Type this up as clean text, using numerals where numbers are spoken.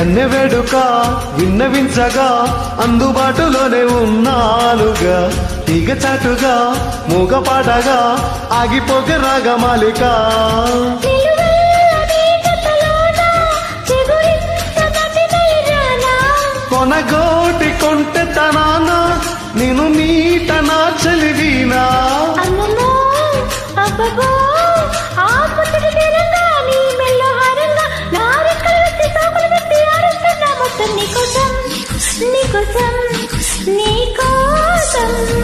కన్నె వేడుక విన్నవించగా అందుబాటులోనే ఉన్నానుగా తీగ చాటుగా మూగపాటగా ఆగిపోక రాగమాలిక కొనగోటి కొంటె తనానా నేను మీట నా చలివీనా నీకోసం నీకోసం నీకోసం